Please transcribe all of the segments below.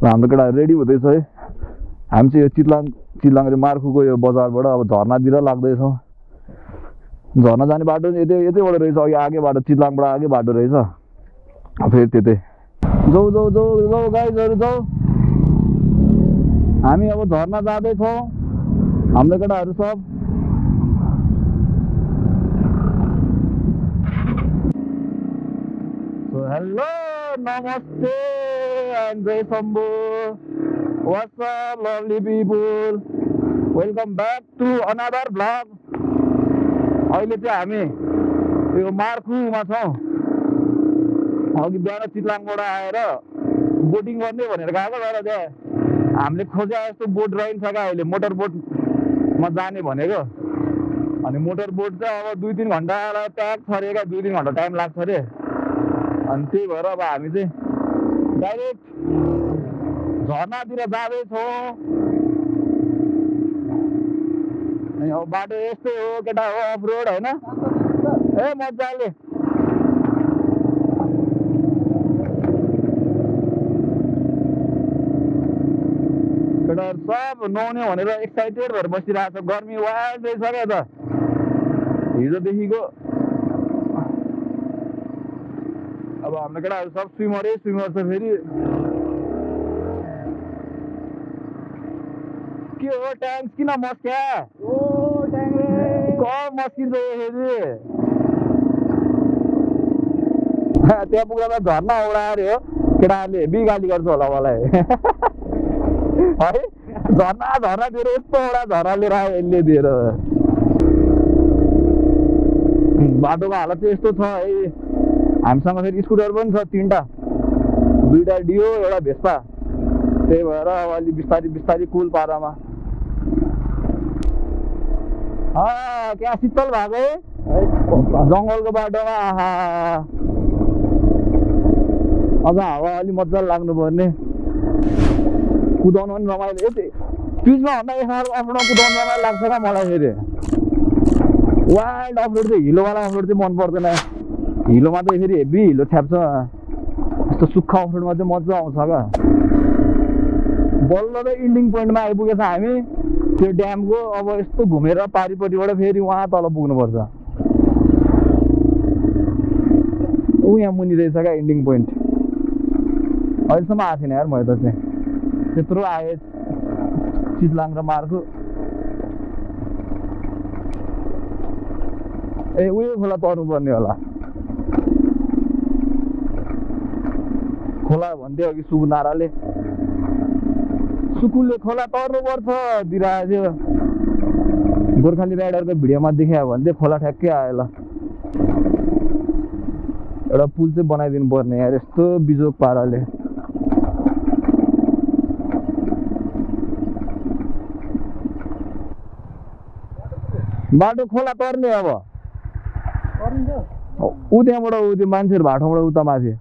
हाम्रो केटाहरू रेडी हुँदैछ है। हामी चाहिँ यो चितलाङ र मार्खुको यो बजारबाट अब झर्नातिर लाग्दैछौँ। झर्ना जाने बाटो यतैबाट रहेछ, अघि आगे बाटो चितलाङबाट आगे बाटो रहेछ, फेरि त्यतै। जाऊ जाऊ जाऊ जाऊ गाइजहरू जाऊ। हामी अब झर्ना जाँदैछौँ हाम्रो केटाहरू सब। हेलो नमस्ते एन्ड जय Shambhu. What's up lovely people, welcome back to another vlog। अहिले चाहिँ हामी यो मार्खुमा छौँ। अघि बिहान चितलाङबाट आएर बोटिङ गर्ने भनेर गएको तर त्यहाँ हामीले खोजे जस्तो बोट रहन्छ क्या अहिले, मोटर बोटमा जाने भनेको। अनि मोटर बोट चाहिँ अब 2-3 घन्टालाई प्याक छ अरे क्या, 2-3 घन्टा टाइम लाग्छ अरे। अनि त्यही भएर अब हामी चाहिँ डाइरेक्ट झर्नातिर जाँदैछौँ। अनि अब बाटो यस्तै हो केटा, हो अफ रोड होइन, ए मजाले। केटाहरू सब नुहाउने भनेर एक्साइटेड भएर बसिरहेको छ। गर्मी वाइल्ड रहेछ क्या त हिजोदेखिको। अब हाम्रो केटाहरू सब स्विमर छ। फेरि के हो ट्याङ्क किन मस्क्या? मस्किन्छ फेरि त्यहाँ पुग्दा त झर्ना उडाएर हो। केटाहरूले हेभी गाली गर्छ होला मलाई है। झर्ना दिएर यस्तो एउटा झर्ना लिएर आयो यसले दिएर। बाटोको हालत चाहिँ यस्तो छ है। हामीसँग फेरि स्कुटर पनि छ 3टा, 2टा डियो एउटा भेस्पा। त्यही भएर अब अलि बिस्तारी कुल पारामा। क्या शीतल भएको है जङ्गलको बाटोमा। अझ हावा अलि मजाले लाग्नुपर्ने। कुदाउनु पनि रमाइलो। यति पिचमा भन्दा एक अफरोडमा कुदाउनु रमाइलो लाग्छ क्या मलाई। फेरि वाइल्ड अफरोड चाहिँ हिलोवाला अफरोड चाहिँ मन पर्दैन। हिलोमा त फेरि हेभी हिलो छ्याप्छ, यस्तो सुक्खा अफरोडमा चाहिँ मजा आउँछ क्या। बल्ल त इन्डिङ पोइन्टमा आइपुगेछ हामी त्यो ड्यामको। अब यस्तो घुमेर पारिपट्टिबाट फेरि वहाँ तल पुग्नुपर्छ। यहाँ मुनि रहेछ क्या इन्डिङ पोइन्ट। अहिलेसम्म आएको छैन यार मैले त चाहिँ। त्यत्रो आएँ चितलाङ र मार्खु। ए उयो खोला तर्नुपर्ने होला। खोला भन्थ्यो अघि सुकुनाराले। सुकुलले खोला तर्नुपर्छ दिइरहेको थियो। गोर्खाली राइडरको भिडियोमा देखायो भने चाहिँ खोला ठ्याक्कै आयो ल। एउटा पुल चाहिँ बनाइदिनु पर्ने यार यस्तो बिजोग पाराले। बाटो खोला तर्ने अब ऊ त्यहाँबाट ऊ त्यो मान्छेहरू भाटोबाट उता माथि।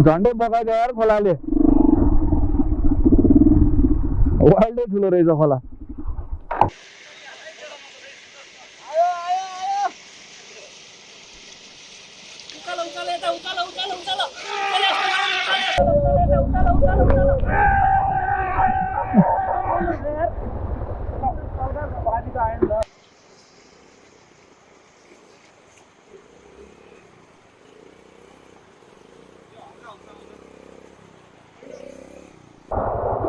झन्डै बगाइदियो यार खोलाले। वाइल्डै ठुलो रहेछ खोला।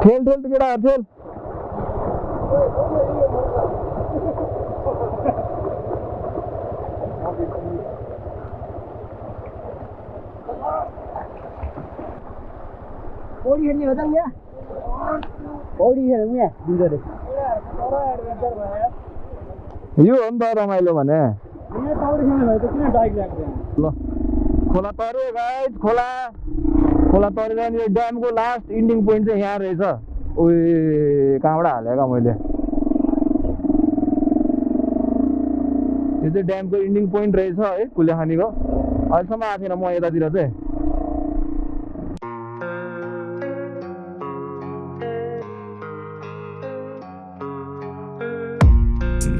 ठेल ठेल केटाहरू ठेल। पौडी खेल्ने हो त यहाँ? पौडी खेलौँ यहाँ दुईजना। यो हो नि त रमाइलो भने ल खोला तर्यो गाइस खोला तरेर यो ड्यामको लास्ट इन्डिङ पोइन्ट चाहिँ यहाँ रहेछ उयो कहाँबाट हालेको मैले यो चाहिँ ड्यामको इन्डिङ पोइन्ट रहेछ है कुलेखानीको अहिलेसम्म आएको थिएन म यतातिर चाहिँ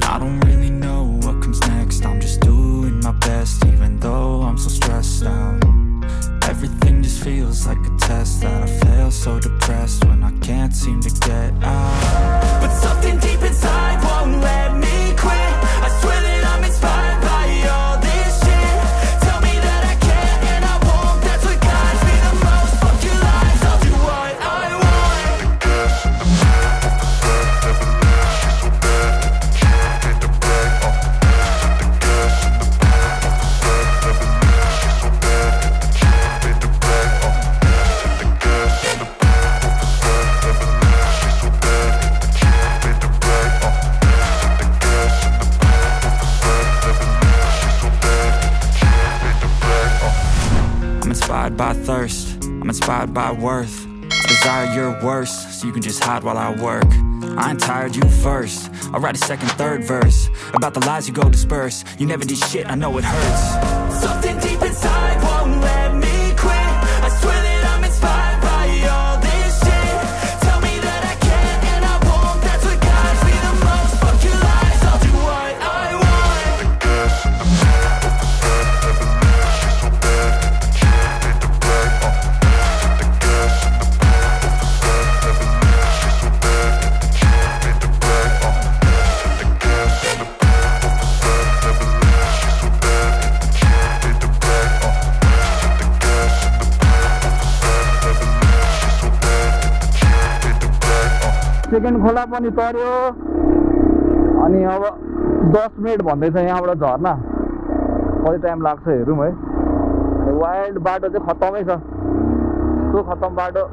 I don't really know what comes next. I'm just doing my best, even though I'm so stressed out. Everything just feels like a test that I fail, so depressed when I can't seem to get out. But something deep inside won't let me quit. I swear that I'm inspired by all this shit. Tell me that I can and I won't. That's what guides me the most. Fuck your lies, I'll do what I want. By thirst, I'm inspired by worth. I desire your worst, so you can just hide while I work. I ain't tired, you first. I'll write a second, third verse about the lies you go disperse. You never did shit, I know it hurts. Something deep inside won't let me quit. I swear that I'm inspired by all this shit. Tell me that I can and I won't. That's what guides me the most. Fuck your lies, I'll do what I want. Second खोला पनि तर्यो अनि अब 10 minute भन्दैछ यहाँबाट झर्ना कति time लाग्छ हेरौँ है वाइल्ड बाटो चाहिँ खत्तमै छ यस्तो खत्तम बाटो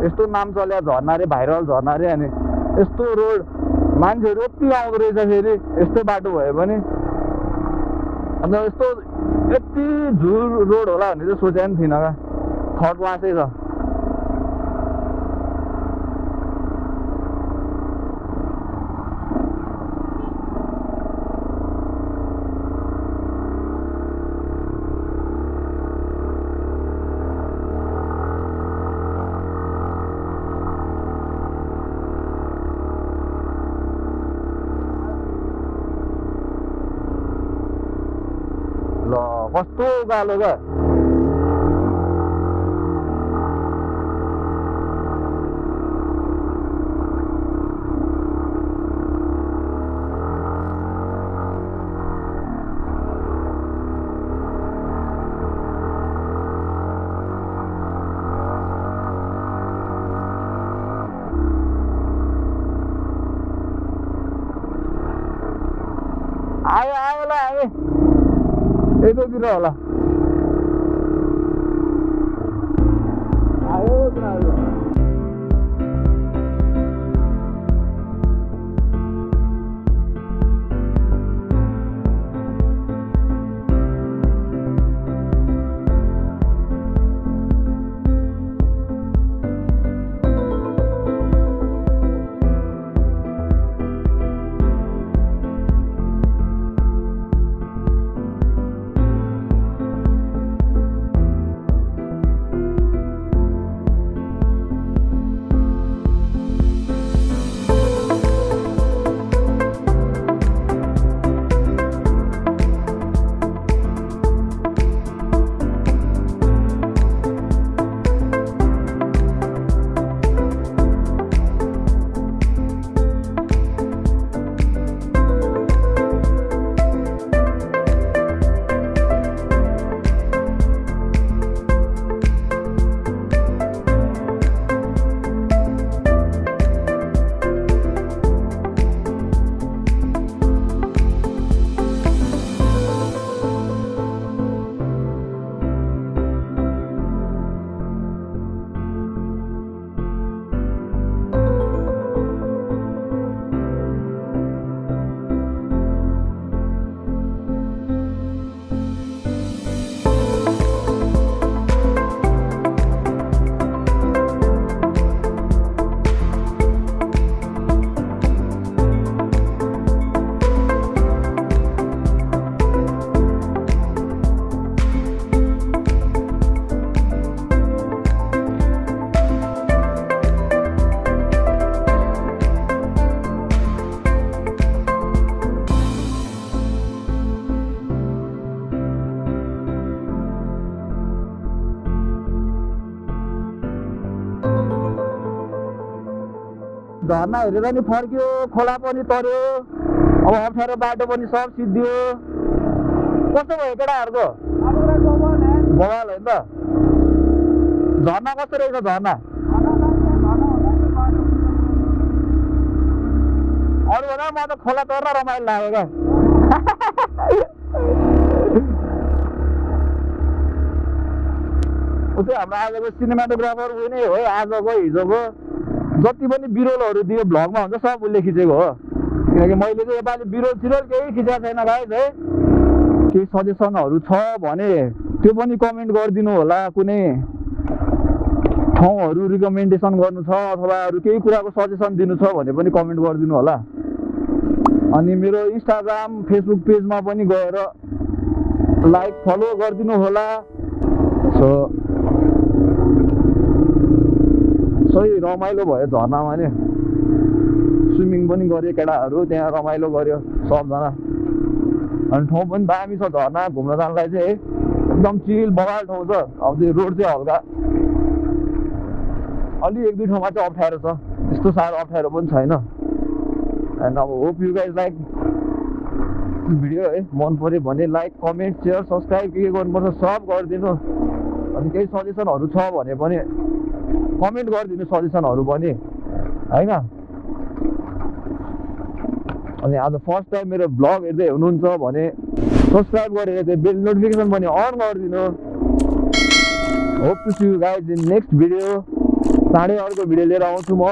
यस्तो नाम चल्या झर्ना रे भाइरल झर्ना रे अनि यस्तो रोड मान्छेहरू यति आउँदो रहेछ फेरि यस्तो बाटो भयो भने अन्त यस्तो यति झुल रोड होला भन्ने चाहिँ सोचेको पनि थिइनँ क्या थर्ड क्लासै छ कस्तो गालो क्या आयो आयो ल आयो यतोतिर होला आयो आयो झर्ना हेरेर नि फर्क्यो, खोला पनि तर्यो, अब अप्ठ्यारो बाटो पनि सब सिद्धियो। कस्तो भयो केटाहरूको? बवाल हो नि त। झर्ना कस्तो रहेछ झर्ना? अरूभन्दा म त खोला तर्न रमाइलो लाग्यो क्या। उसै हाम्रो आजको सिनेमाटोग्राफर उयो नै हो आजको हिजोको जति पनि बिरोलहरू दियो भ्लगमा हुन्छ सब उसले खिचेको हो। किनकि मैले चाहिँ योपालि बिरोल सिरोल केही खिचेको छैन गाइस है। केही सजेसनहरू छ भने त्यो पनि कमेन्ट गरिदिनु होला। कुनै ठाउँहरू रिकमेन्डेसन गर्नु छ अथवा अरू केही कुराको सजेसन दिनु छ भने पनि कमेन्ट गरिदिनु होला। अनि मेरो इन्स्टाग्राम फेसबुक पेजमा पनि गएर लाइक फलो गरिदिनु होला। सो सही रमाइलो भयो झर्नामा नि। स्विमिङ पनि गऱ्यो केटाहरू त्यहाँ, रमाइलो गऱ्यो सबजना। अनि ठाउँ पनि दामी छ झर्ना घुम्न जानलाई चाहिँ एकदम चिल बवाल ठाउँ छ। अब त्यो रोड चाहिँ हल्का अलि एक दुई ठाउँमा चाहिँ अप्ठ्यारो छ, त्यस्तो साह्रो अप्ठ्यारो पनि छैन। एन्ड अब hope you guys like video है। मन पऱ्यो भने लाइक कमेन्ट सेयर सब्सक्राइब के गर्नुपर्छ सब गरिदिनु। अनि केही सजेसनहरू छ भने पनि कमेन्ट गरिदिनु सजेसनहरू पनि होइन। अनि आज फर्स्ट टाइम मेरो ब्लग हेर्दै हुनुहुन्छ भने सब्सक्राइब गरेर त्यो बेल नोटिफिकेसन पनि अन गरिदिनु। Hope to see you guys in next video. चाँडै अर्को भिडियो लिएर आउँछु म।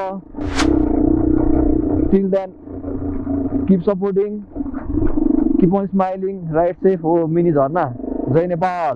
Till then keep supporting, keep on smiling, ride safe हो मिनी झर्ना। जय नेपाल।